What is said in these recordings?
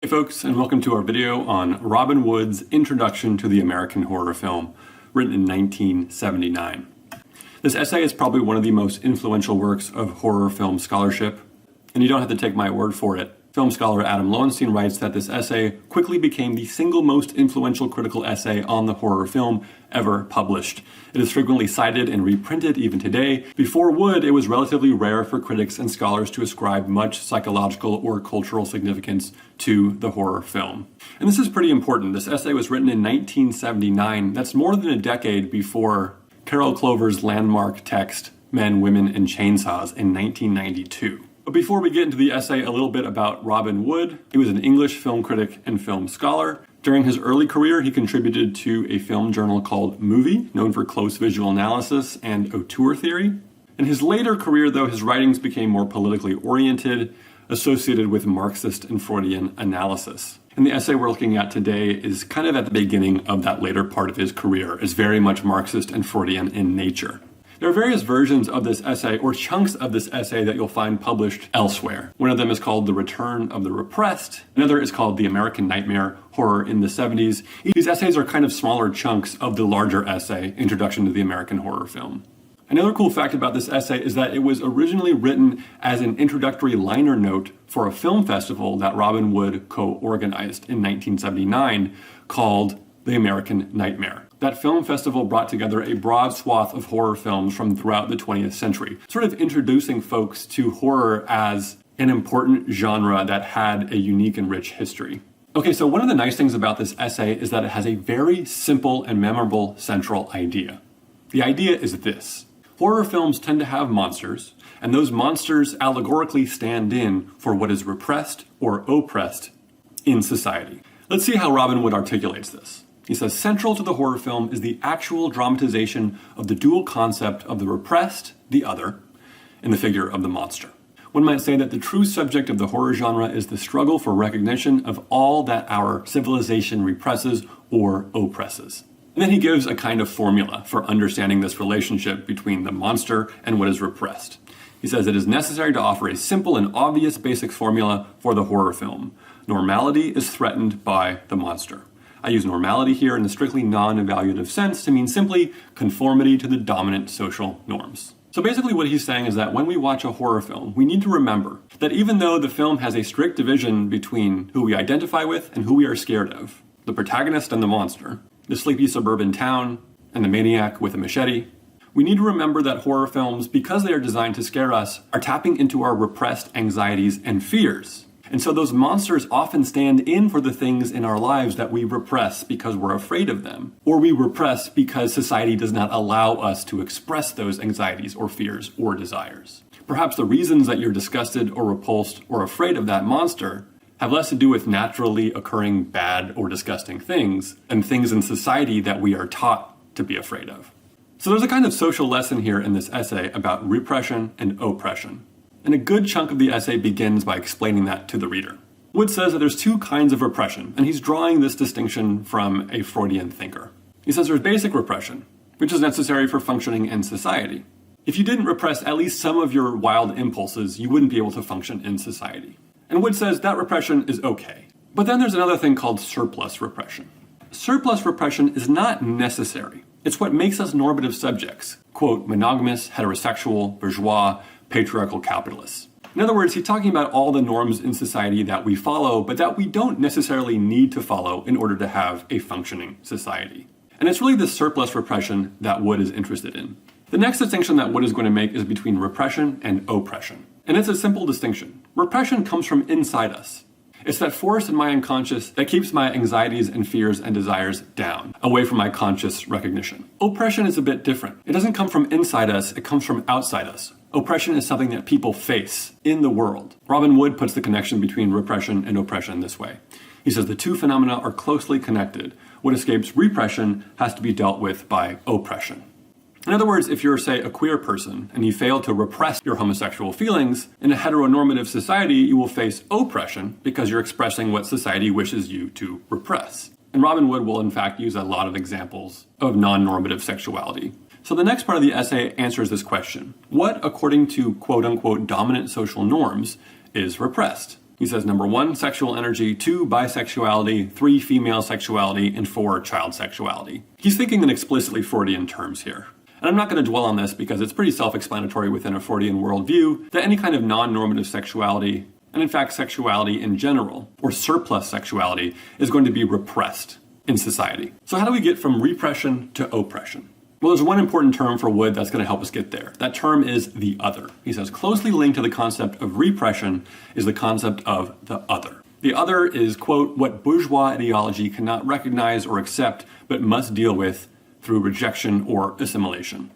Hey folks, and welcome to our video on Robin Wood's Introduction to the American Horror Film, written in 1979. This essay is probably one of the most influential works of horror film scholarship, and you don't have to take my word for it. Film scholar Adam Lowenstein writes that this essay quickly became the single most influential critical essay on the horror film ever published. It is frequently cited and reprinted even today. Before Wood, it was relatively rare for critics and scholars to ascribe much psychological or cultural significance to the horror film. And this is pretty important. This essay was written in 1979. That's more than a decade before Carol Clover's landmark text, Men, Women, and Chainsaws in 1992. But before we get into the essay, a little bit about Robin Wood. He was an English film critic and film scholar. During his early career, he contributed to a film journal called Movie, known for close visual analysis and auteur theory. In his later career, though, his writings became more politically oriented, associated with Marxist and Freudian analysis. And the essay we're looking at today is kind of at the beginning of that later part of his career. It's very much Marxist and Freudian in nature. There are various versions of this essay, or chunks of this essay, that you'll find published elsewhere. One of them is called The Return of the Repressed. Another is called The American Nightmare, Horror in the 70s. These essays are kind of smaller chunks of the larger essay, Introduction to the American Horror Film. Another cool fact about this essay is that it was originally written as an introductory liner note for a film festival that Robin Wood co-organized in 1979 called The American Nightmare. That film festival brought together a broad swath of horror films from throughout the 20th century, sort of introducing folks to horror as an important genre that had a unique and rich history. Okay, so one of the nice things about this essay is that it has a very simple and memorable central idea. The idea is this: horror films tend to have monsters, and those monsters allegorically stand in for what is repressed or oppressed in society. Let's see how Robin Wood articulates this. He says, central to the horror film is the actual dramatization of the dual concept of the repressed, the other, in the figure of the monster. One might say that the true subject of the horror genre is the struggle for recognition of all that our civilization represses or oppresses. And then he gives a kind of formula for understanding this relationship between the monster and what is repressed. He says it is necessary to offer a simple and obvious basic formula for the horror film. Normality is threatened by the monster. I use normality here in the strictly non-evaluative sense to mean simply conformity to the dominant social norms. So basically what he's saying is that when we watch a horror film, we need to remember that even though the film has a strict division between who we identify with and who we are scared of, the protagonist and the monster, the sleepy suburban town and the maniac with a machete, we need to remember that horror films, because they are designed to scare us, are tapping into our repressed anxieties and fears. And so those monsters often stand in for the things in our lives that we repress because we're afraid of them. Or we repress because society does not allow us to express those anxieties or fears or desires. Perhaps the reasons that you're disgusted or repulsed or afraid of that monster have less to do with naturally occurring bad or disgusting things and things in society that we are taught to be afraid of. So there's a kind of social lesson here in this essay about repression and oppression. And a good chunk of the essay begins by explaining that to the reader. Wood says that there's two kinds of repression, and he's drawing this distinction from a Freudian thinker. He says there's basic repression, which is necessary for functioning in society. If you didn't repress at least some of your wild impulses, you wouldn't be able to function in society. And Wood says that repression is okay. But then there's another thing called surplus repression. Surplus repression is not necessary. It's what makes us normative subjects, quote, monogamous, heterosexual, bourgeois, patriarchal capitalists. In other words, he's talking about all the norms in society that we follow, but that we don't necessarily need to follow in order to have a functioning society. And it's really this surplus repression that Wood is interested in. The next distinction that Wood is going to make is between repression and oppression. And it's a simple distinction. Repression comes from inside us. It's that force in my unconscious that keeps my anxieties and fears and desires down, away from my conscious recognition. Oppression is a bit different. It doesn't come from inside us, it comes from outside us. Oppression is something that people face in the world. Robin Wood puts the connection between repression and oppression this way. He says the two phenomena are closely connected. What escapes repression has to be dealt with by oppression. In other words, if you're, say, a queer person and you fail to repress your homosexual feelings, in a heteronormative society, you will face oppression because you're expressing what society wishes you to repress. And Robin Wood will, in fact, use a lot of examples of non-normative sexuality. So the next part of the essay answers this question. What, according to quote-unquote dominant social norms, is repressed? He says number 1, sexual energy, 2, bisexuality, 3, female sexuality, and 4, child sexuality. He's thinking in explicitly Freudian terms here. And I'm not going to dwell on this because it's pretty self-explanatory within a Freudian worldview that any kind of non-normative sexuality, and in fact sexuality in general, or surplus sexuality, is going to be repressed in society. So how do we get from repression to oppression? Well, there's one important term for Wood that's going to help us get there. That term is the other. He says closely linked to the concept of repression is the concept of the other. The other is, quote, what bourgeois ideology cannot recognize or accept, but must deal with through rejection or assimilation.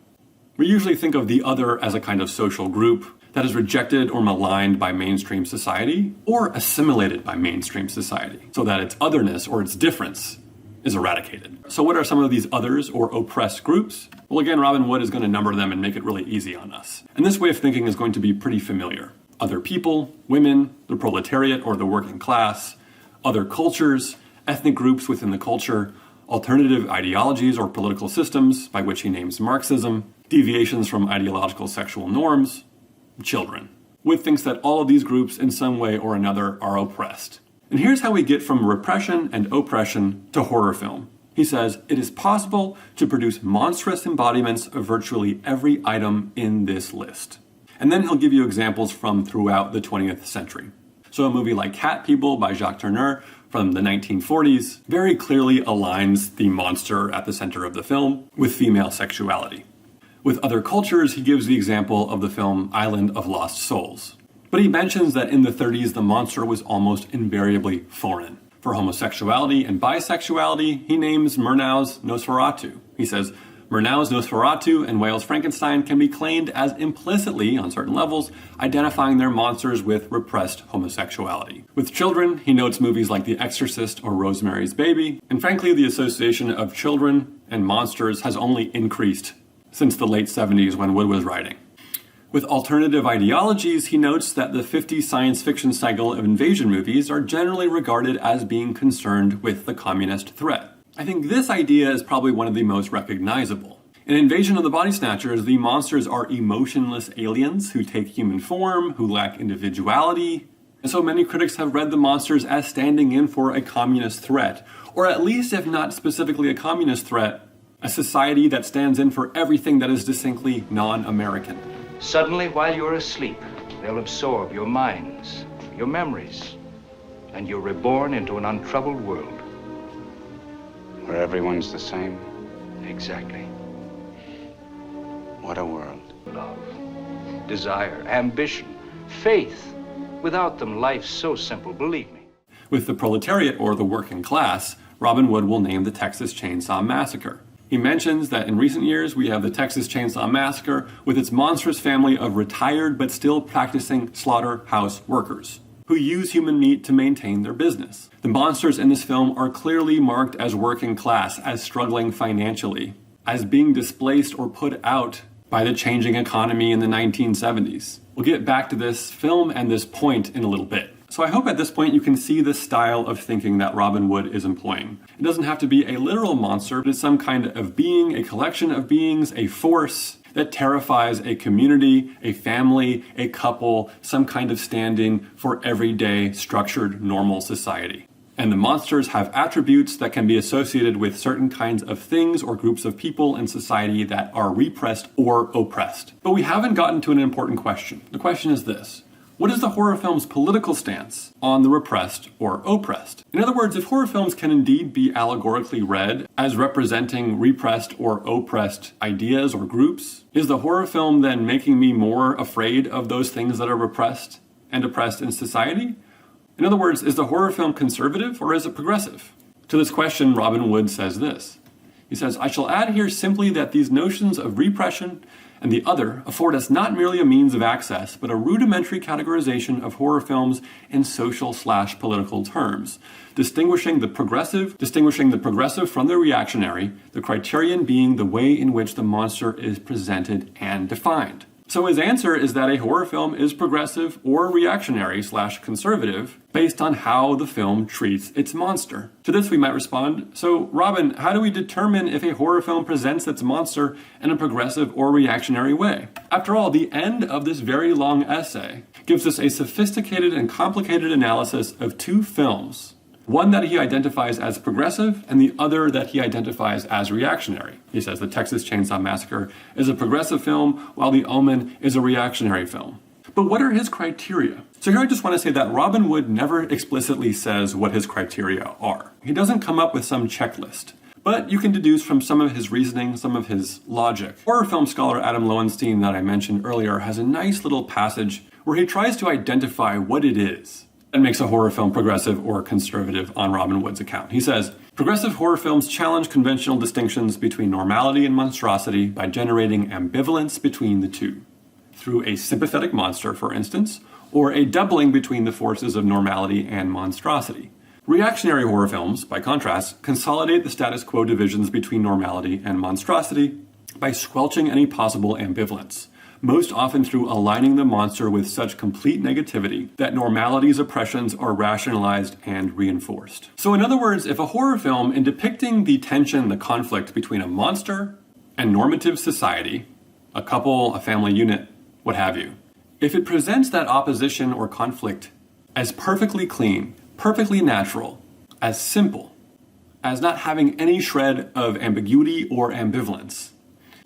We usually think of the other as a kind of social group that is rejected or maligned by mainstream society or assimilated by mainstream society, so that its otherness or its difference is eradicated. So what are some of these others or oppressed groups? Well, again, Robin Wood is going to number them and make it really easy on us. And this way of thinking is going to be pretty familiar. Other people, women, the proletariat or the working class, other cultures, ethnic groups within the culture, alternative ideologies or political systems, by which he names Marxism, deviations from ideological sexual norms, children. Wood thinks that all of these groups in some way or another are oppressed. And here's how we get from repression and oppression to horror film. He says, it is possible to produce monstrous embodiments of virtually every item in this list. And then he'll give you examples from throughout the 20th century. So a movie like Cat People by Jacques Tourneur from the 1940s very clearly aligns the monster at the center of the film with female sexuality. With other cultures, he gives the example of the film Island of Lost Souls. But he mentions that in the 30s, the monster was almost invariably foreign. For homosexuality and bisexuality, he names Murnau's Nosferatu. He says, Murnau's Nosferatu and Wales' Frankenstein can be claimed as implicitly, on certain levels, identifying their monsters with repressed homosexuality. With children, he notes movies like The Exorcist or Rosemary's Baby, and frankly, the association of children and monsters has only increased since the late 70s when Wood was writing. With alternative ideologies, he notes that the 50s science fiction cycle of invasion movies are generally regarded as being concerned with the communist threat. I think this idea is probably one of the most recognizable. In Invasion of the Body Snatchers, the monsters are emotionless aliens who take human form, who lack individuality, and so many critics have read the monsters as standing in for a communist threat, or at least, if not specifically a communist threat, a society that stands in for everything that is distinctly non-American. Suddenly, while you're asleep, they'll absorb your minds, your memories, and you're reborn into an untroubled world. Where everyone's the same? Exactly. What a world. Love, desire, ambition, faith. Without them, life's so simple, believe me. With the proletariat or the working class, Robin Wood will name the Texas Chainsaw Massacre. He mentions that in recent years we have the Texas Chainsaw Massacre with its monstrous family of retired but still practicing slaughterhouse workers who use human meat to maintain their business. The monsters in this film are clearly marked as working class, as struggling financially, as being displaced or put out by the changing economy in the 1970s. We'll get back to this film and this point in a little bit. So I hope at this point you can see the style of thinking that Robin Wood is employing. It doesn't have to be a literal monster, but it's some kind of being, a collection of beings, a force that terrifies a community, a family, a couple, some kind of stand-in for everyday, structured, normal society. And the monsters have attributes that can be associated with certain kinds of things or groups of people in society that are repressed or oppressed. But we haven't gotten to an important question. The question is this. What is the horror film's political stance on the repressed or oppressed? In other words, if horror films can indeed be allegorically read as representing repressed or oppressed ideas or groups, is the horror film then making me more afraid of those things that are repressed and oppressed in society? In other words, is the horror film conservative or is it progressive? To this question, Robin Wood says this. He says, I shall add here simply that these notions of repression and the other afford us not merely a means of access, but a rudimentary categorization of horror films in social/political terms, distinguishing the progressive from the reactionary, the criterion being the way in which the monster is presented and defined. So his answer is that a horror film is progressive or reactionary/conservative based on how the film treats its monster. To this we might respond, so Robin, how do we determine if a horror film presents its monster in a progressive or reactionary way? After all, the end of this very long essay gives us a sophisticated and complicated analysis of two films. One that he identifies as progressive, and the other that he identifies as reactionary. He says the Texas Chainsaw Massacre is a progressive film, while The Omen is a reactionary film. But what are his criteria? So here I just want to say that Robin Wood never explicitly says what his criteria are. He doesn't come up with some checklist. But you can deduce from some of his reasoning, some of his logic. Horror film scholar Adam Lowenstein that I mentioned earlier has a nice little passage where he tries to identify what it is that makes a horror film progressive or conservative on Robin Wood's account. He says, progressive horror films challenge conventional distinctions between normality and monstrosity by generating ambivalence between the two, through a sympathetic monster, for instance, or a doubling between the forces of normality and monstrosity. Reactionary horror films, by contrast, consolidate the status quo divisions between normality and monstrosity by squelching any possible ambivalence, most often through aligning the monster with such complete negativity that normality's oppressions are rationalized and reinforced. So in other words, if a horror film, in depicting the tension, the conflict between a monster and normative society, a couple, a family unit, what have you, if it presents that opposition or conflict as perfectly clean, perfectly natural, as simple, as not having any shred of ambiguity or ambivalence,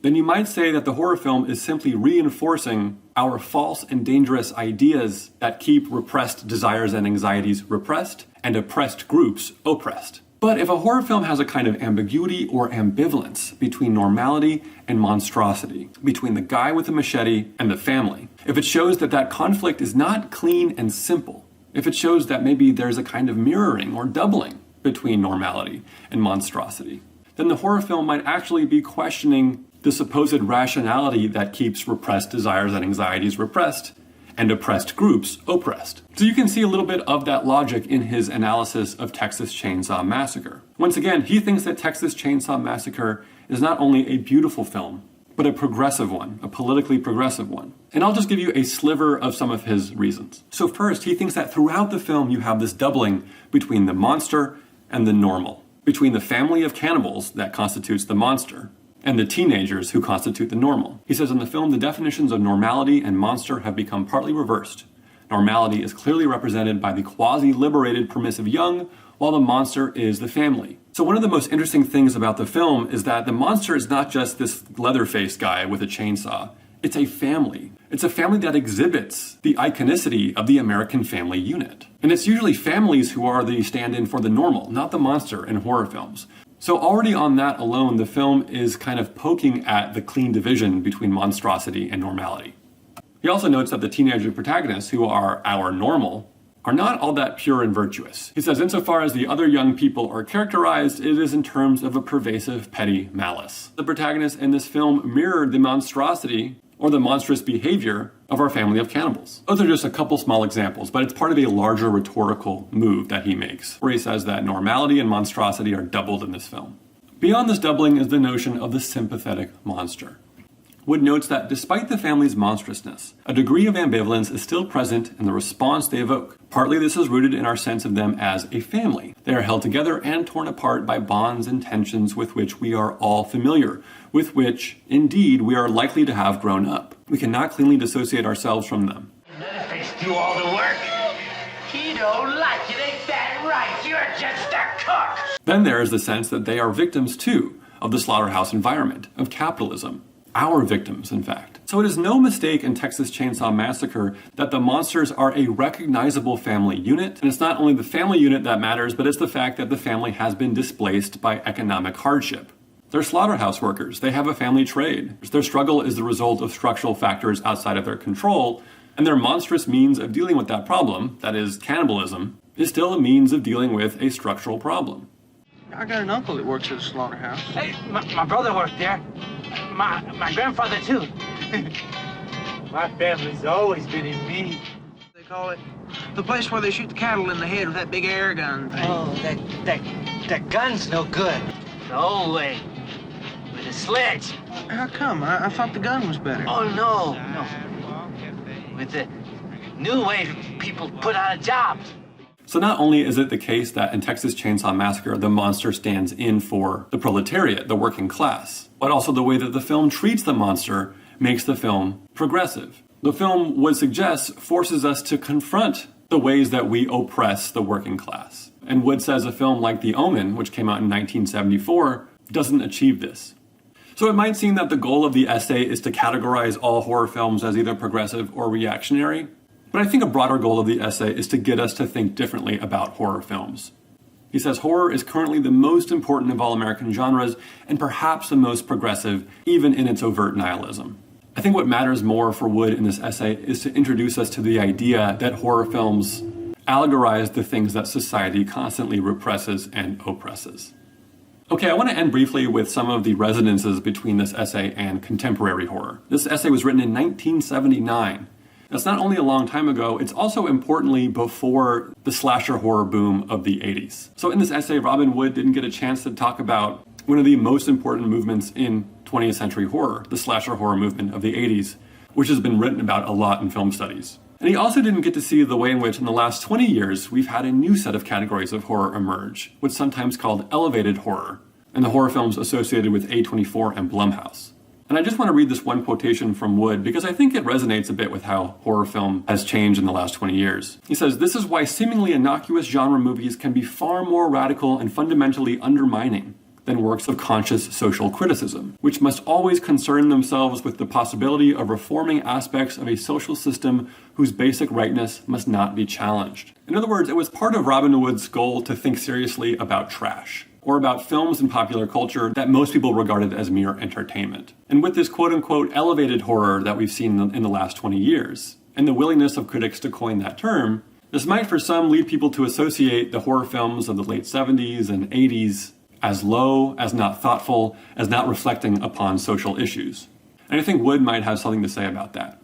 then you might say that the horror film is simply reinforcing our false and dangerous ideas that keep repressed desires and anxieties repressed and oppressed groups oppressed. But if a horror film has a kind of ambiguity or ambivalence between normality and monstrosity, between the guy with the machete and the family, if it shows that that conflict is not clean and simple, if it shows that maybe there's a kind of mirroring or doubling between normality and monstrosity, then the horror film might actually be questioning the supposed rationality that keeps repressed desires and anxieties repressed and oppressed groups oppressed. So you can see a little bit of that logic in his analysis of Texas Chainsaw Massacre. Once again, he thinks that Texas Chainsaw Massacre is not only a beautiful film, but a progressive one, a politically progressive one. And I'll just give you a sliver of some of his reasons. So first, he thinks that throughout the film you have this doubling between the monster and the normal, between the family of cannibals that constitutes the monster and the teenagers who constitute the normal. He says in the film, the definitions of normality and monster have become partly reversed. Normality is clearly represented by the quasi-liberated permissive young, while the monster is the family. So one of the most interesting things about the film is that the monster is not just this leather-faced guy with a chainsaw. It's a family. It's a family that exhibits the iconicity of the American family unit. And it's usually families who are the stand-in for the normal, not the monster in horror films. So already on that alone, the film is kind of poking at the clean division between monstrosity and normality. He also notes that the teenager protagonists, who are our normal, are not all that pure and virtuous. He says, insofar as the other young people are characterized, it is in terms of a pervasive petty malice. The protagonists in this film mirrored the monstrosity or the monstrous behavior of our family of cannibals. Those are just a couple small examples, but it's part of a larger rhetorical move that he makes, where he says that normality and monstrosity are doubled in this film. Beyond this doubling is the notion of the sympathetic monster. Wood notes that despite the family's monstrousness, a degree of ambivalence is still present in the response they evoke. Partly this is rooted in our sense of them as a family. They are held together and torn apart by bonds and tensions with which we are all familiar, with which, indeed, we are likely to have grown up. We cannot cleanly dissociate ourselves from them. Leatherface do all the work. He don't like it, ain't that right? You're just a cook. Then there is the sense that they are victims, too, of the slaughterhouse environment, of capitalism. Our victims, in fact. So it is no mistake in Texas Chainsaw Massacre that the monsters are a recognizable family unit, and it's not only the family unit that matters, but it's the fact that the family has been displaced by economic hardship. They're slaughterhouse workers. They have a family trade. Their struggle is the result of structural factors outside of their control, and their monstrous means of dealing with that problem, that is cannibalism, is still a means of dealing with a structural problem. I got an uncle that works at a slaughterhouse. Hey, my brother worked there. My grandfather, too. My family's always been in me. They call it the place where they shoot the cattle in the head with that big air gun thing. Oh, that gun's no good. The old way. With a sledge. How come? I thought the gun was better. Oh, no. With the new way people put on a job. So not only is it the case that in Texas Chainsaw Massacre, the monster stands in for the proletariat, the working class, but also the way that the film treats the monster makes the film progressive. The film, Wood suggests, forces us to confront the ways that we oppress the working class. And Wood says a film like The Omen, which came out in 1974, doesn't achieve this. So it might seem that the goal of the essay is to categorize all horror films as either progressive or reactionary, but I think a broader goal of the essay is to get us to think differently about horror films. He says horror is currently the most important of all American genres and perhaps the most progressive, even in its overt nihilism. I think what matters more for Wood in this essay is to introduce us to the idea that horror films allegorize the things that society constantly represses and oppresses. Okay, I want to end briefly with some of the resonances between this essay and contemporary horror. This essay was written in 1979. That's not only a long time ago, it's also importantly before the slasher horror boom of the 80s. So in this essay, Robin Wood didn't get a chance to talk about one of the most important movements in 20th century horror, the slasher horror movement of the 80s, which has been written about a lot in film studies. And he also didn't get to see the way in which in the last 20 years we've had a new set of categories of horror emerge, what's sometimes called elevated horror, and the horror films associated with A24 and Blumhouse. And I just want to read this one quotation from Wood because I think it resonates a bit with how horror film has changed in the last 20 years. He says, "This is why seemingly innocuous genre movies can be far more radical and fundamentally undermining than works of conscious social criticism, which must always concern themselves with the possibility of reforming aspects of a social system whose basic rightness must not be challenged." In other words, it was part of Robin Wood's goal to think seriously about trash, or about films in popular culture that most people regarded as mere entertainment. And with this quote-unquote elevated horror that we've seen in the last 20 years, and the willingness of critics to coin that term, this might for some lead people to associate the horror films of the late 70s and 80s as low, as not thoughtful, as not reflecting upon social issues. And I think Wood might have something to say about that.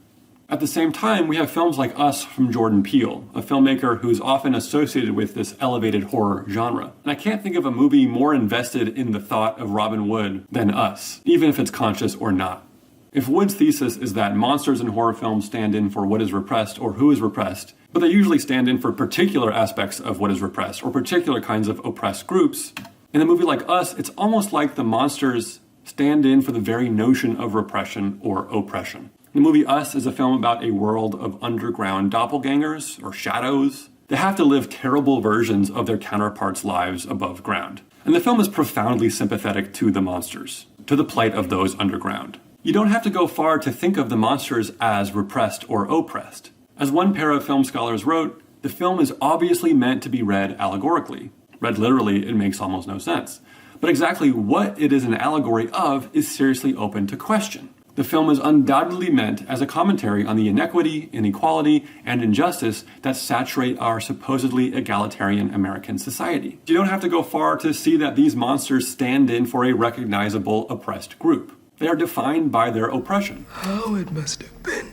At the same time, we have films like Us from Jordan Peele, a filmmaker who's often associated with this elevated horror genre. And I can't think of a movie more invested in the thought of Robin Wood than Us, even if it's conscious or not. If Wood's thesis is that monsters in horror films stand in for what is repressed or who is repressed, but they usually stand in for particular aspects of what is repressed or particular kinds of oppressed groups, in a movie like Us, it's almost like the monsters stand in for the very notion of repression or oppression. The movie Us is a film about a world of underground doppelgangers, or shadows. They have to live terrible versions of their counterparts' lives above ground. And the film is profoundly sympathetic to the monsters, to the plight of those underground. You don't have to go far to think of the monsters as repressed or oppressed. As one pair of film scholars wrote, the film is obviously meant to be read allegorically. Read literally, it makes almost no sense. But exactly what it is an allegory of is seriously open to question. The film is undoubtedly meant as a commentary on the inequity, inequality, and injustice that saturate our supposedly egalitarian American society. You don't have to go far to see that these monsters stand in for a recognizable oppressed group. They are defined by their oppression. How it must have been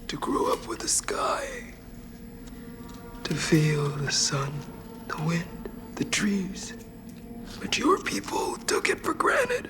to grow up with the sky, to feel the sun, the wind, the trees. But your people took it for granted.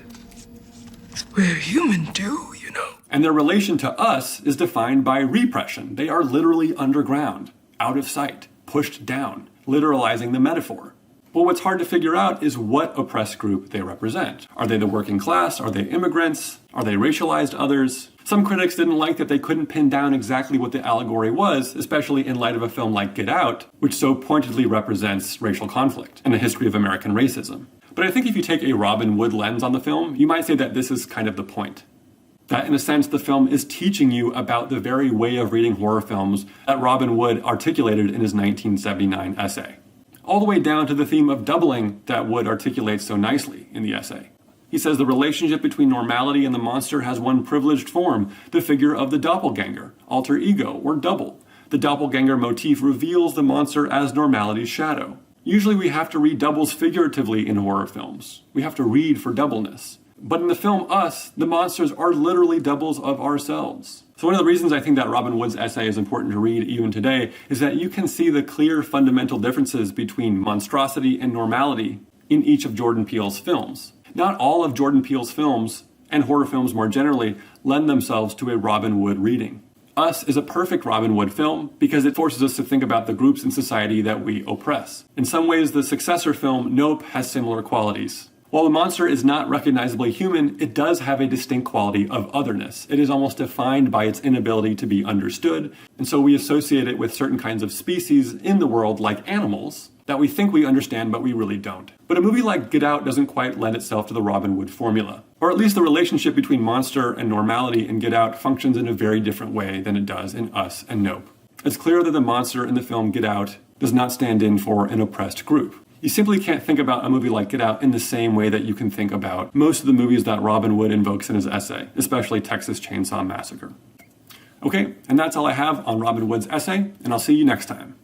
We're human too, you know. And their relation to us is defined by repression. They are literally underground, out of sight, pushed down, literalizing the metaphor. But what's hard to figure out is what oppressed group they represent. Are they the working class? Are they immigrants? Are they racialized others? Some critics didn't like that they couldn't pin down exactly what the allegory was, especially in light of a film like Get Out, which so pointedly represents racial conflict and the history of American racism. But I think if you take a Robin Wood lens on the film, you might say that this is kind of the point. That in a sense, the film is teaching you about the very way of reading horror films that Robin Wood articulated in his 1979 essay. All the way down to the theme of doubling that Wood articulates so nicely in the essay. He says the relationship between normality and the monster has one privileged form, the figure of the doppelganger, alter ego, or double. The doppelganger motif reveals the monster as normality's shadow. Usually we have to read doubles figuratively in horror films. We have to read for doubleness. But in the film Us, the monsters are literally doubles of ourselves. So one of the reasons I think that Robin Wood's essay is important to read even today is that you can see the clear fundamental differences between monstrosity and normality in each of Jordan Peele's films. Not all of Jordan Peele's films and horror films more generally, lend themselves to a Robin Wood reading. Us is a perfect Robin Wood film because it forces us to think about the groups in society that we oppress. In some ways, the successor film, Nope, has similar qualities. While the monster is not recognizably human, it does have a distinct quality of otherness. It is almost defined by its inability to be understood, and so we associate it with certain kinds of species in the world, like animals, that we think we understand but we really don't. But a movie like Get Out doesn't quite lend itself to the Robin Wood formula. Or at least the relationship between monster and normality in Get Out functions in a very different way than it does in Us and Nope. It's clear that the monster in the film Get Out does not stand in for an oppressed group. You simply can't think about a movie like Get Out in the same way that you can think about most of the movies that Robin Wood invokes in his essay, especially Texas Chainsaw Massacre. Okay, and that's all I have on Robin Wood's essay, and I'll see you next time.